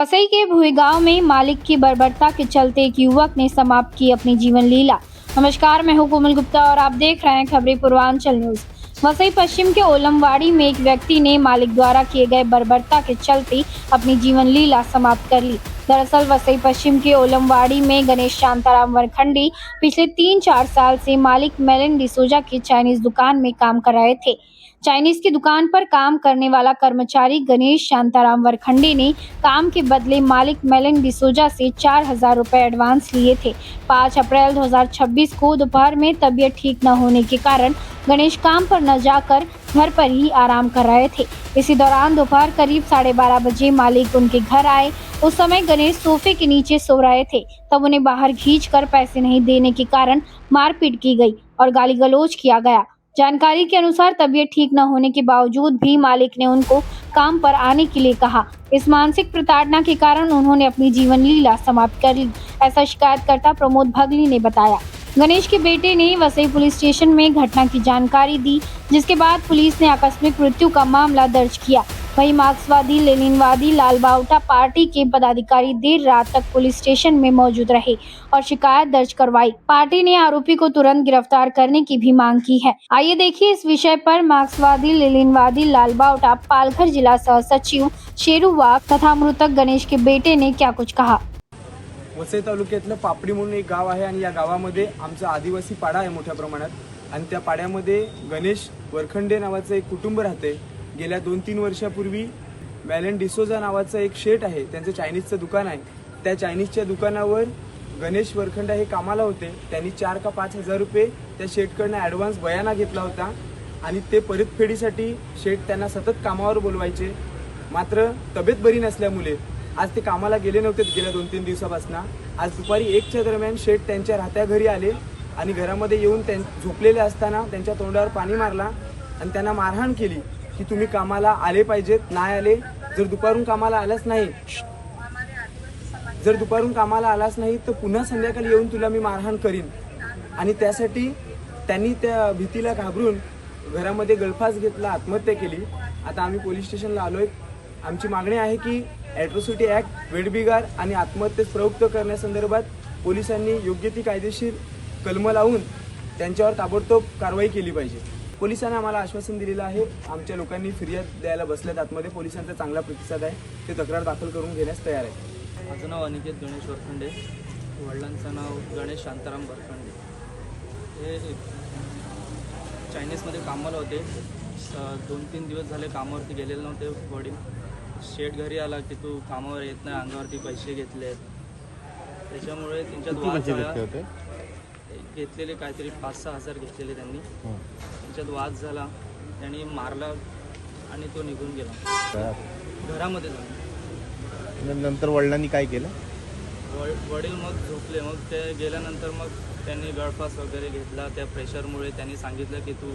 वसई के भुई गांव में मालिक की बर्बरता के चलते एक युवक ने समाप्त की अपनी जीवन लीला। नमस्कार, मैं हूं कोमल गुप्ता और आप देख रहे हैं खबरें पूर्वांचल न्यूज। वसई पश्चिम के ओलमवाड़ी में एक व्यक्ति ने मालिक द्वारा किए गए बर्बरता के चलते अपनी जीवन लीला समाप्त कर ली। दरअसल वसई पश्चिम के ओलमवाड़ी में गणेश शांताराम वरखंडी पिछले 3-4 साल से मालिक मेलिन डिसोजा की चाइनीज दुकान में काम कर रहे थे। चाइनीज की दुकान पर काम करने वाला कर्मचारी गणेश शांताराम वरखंडी ने काम के बदले मालिक मेलिन डिसोजा से 4,000 रुपए एडवांस लिए थे। 5 अप्रैल 2026 को दोपहर में तबीयत ठीक न होने के कारण गणेश काम पर न जाकर घर पर ही आराम कर रहे थे। इसी दौरान दोपहर करीब 12:30 बजे मालिक उनके घर आए। उस समय गणेश सोफे के नीचे सो रहे थे। तब उन्हें बाहर खींचकर पैसे नहीं देने के कारण मारपीट की गई और गाली गलौज किया गया। जानकारी के अनुसार तबीयत ठीक न होने के बावजूद भी मालिक ने उनको काम पर आने के लिए कहा। इस मानसिक प्रताड़ना के कारण उन्होंने अपनी जीवन लीला समाप्त कर ली, ऐसा शिकायतकर्ता प्रमोद भगली ने बताया। गणेश के बेटे ने वसई पुलिस स्टेशन में घटना की जानकारी दी, जिसके बाद पुलिस ने आकस्मिक मृत्यु का मामला दर्ज किया। वहीं मार्क्सवादी लेनिनवादी लालबावटा पार्टी के पदाधिकारी देर रात तक पुलिस स्टेशन में मौजूद रहे और शिकायत दर्ज करवाई। पार्टी ने आरोपी को तुरंत गिरफ्तार करने की भी मांग की है। आइए देखिए इस विषय पर मार्क्सवादी लेनिनवादी लालबावटा पालघर जिला सह सचिव शेरू वाघ तथा मृतक गणेश के बेटे ने क्या कुछ कहा। वसई तालुक्यातलं पापडी म्हणून एक गाव आहे आणि या गावामध्ये आमचा आदिवासी पाडा आहे मोठ्या प्रमाणात आणि त्या पाड्यामध्ये गणेश वरखंडे नावाचं एक कुटुंब राहते। गेल्या 2-3 वर्षापूर्वी मेलिन डिसोजा नावाचं एक शेट आहे, त्यांचं चायनीजचं दुकान आहे। त्या चायनीजच्या दुकानावर गणेश वरखंडे हे कामाला होते। त्यांनी 4 का 5,000 रुपये त्या शेटकडनं ॲडव्हान्स बयाना घेतला होता आणि ते परतफेडीसाठी शेट त्यांना सतत कामावर बोलवायचे। मात्र तब्येत बरी नसल्यामुळे आज ते कामाला गेले नव्हते गेल्या 2-3 दिवसापासून। आज दुपारी 1च्या दरम्यान शेट त्यांच्या राहत्या घरी आले आणि घरामध्ये येऊन झोपलेले असताना त्यांच्या तोंडावर पाणी मारला आणि त्यांना मारहाण केली की तुम्ही कामाला आले पाहिजेत, नाही आले जर दुपारून कामाला आलाच नाही तर पुन्हा संध्याकाळी येऊन तुला मी मारहाण करीन। आणि त्यासाठी त्यांनी त्या भीतीला घाबरून घरामध्ये गळफास घेतला, आत्महत्या केली। आता आम्ही पोलीस स्टेशनला आलोय। आमची मागणी आहे की ॲट्रॉसिटी ॲक्ट, वेठबिगार आणि आत्महत्येस प्रवृत्त करण्यासंदर्भात पोलिसांनी योग्य ती कायदेशीर कलम लावून त्यांच्यावर ताबडतोब कारवाई केली पाहिजे। पोलिसांनी आम्हाला आश्वासन दिलेलं आहे। आमच्या लोकांनी फिर्याद द्यायला बसल्यात आतमध्ये। पोलिसांचा चांगला प्रतिसाद आहे, ते तक्रार दाखल करून घेण्यास तयार आहे। माझं नाव अनिकेत गणेश वरखंडे, वडिलांचं नाव गणेश शांताराम वरखंडे। हे चायनीजमध्ये कामाला होते। 2-3 दिवस झाले कामावरती गेलेले नव्हते वडील। शेट घरी आला की तू कामावर येत नाही, अंगावरती पैसे घेतलेत, त्याच्यामुळे त्यांच्यात वाद झाला। घेतलेले काहीतरी 5-6 हजार घेतलेले त्यांनी। त्यांच्यात वाद झाला, त्यांनी मारला आणि तो निघून गेला घरामध्ये जाऊन। नंतर वडिलांनी काय केलं? वडील मग झोपले। मग ते गेल्यानंतर मग त्यांनी गळफास वगैरे घेतला। त्या प्रेशरमुळे त्यांनी सांगितलं की तू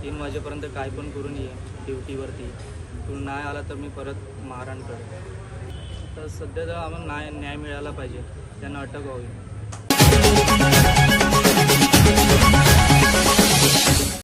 3 वाजेपर्यंत काय पण करून ये ड्युटीवरती, तू नाही आला तर मी परत मारहाण करेन। तर सध्या तर आम्हाला न्याय मिळाला पाहिजे, त्यांना अटक व्हावी।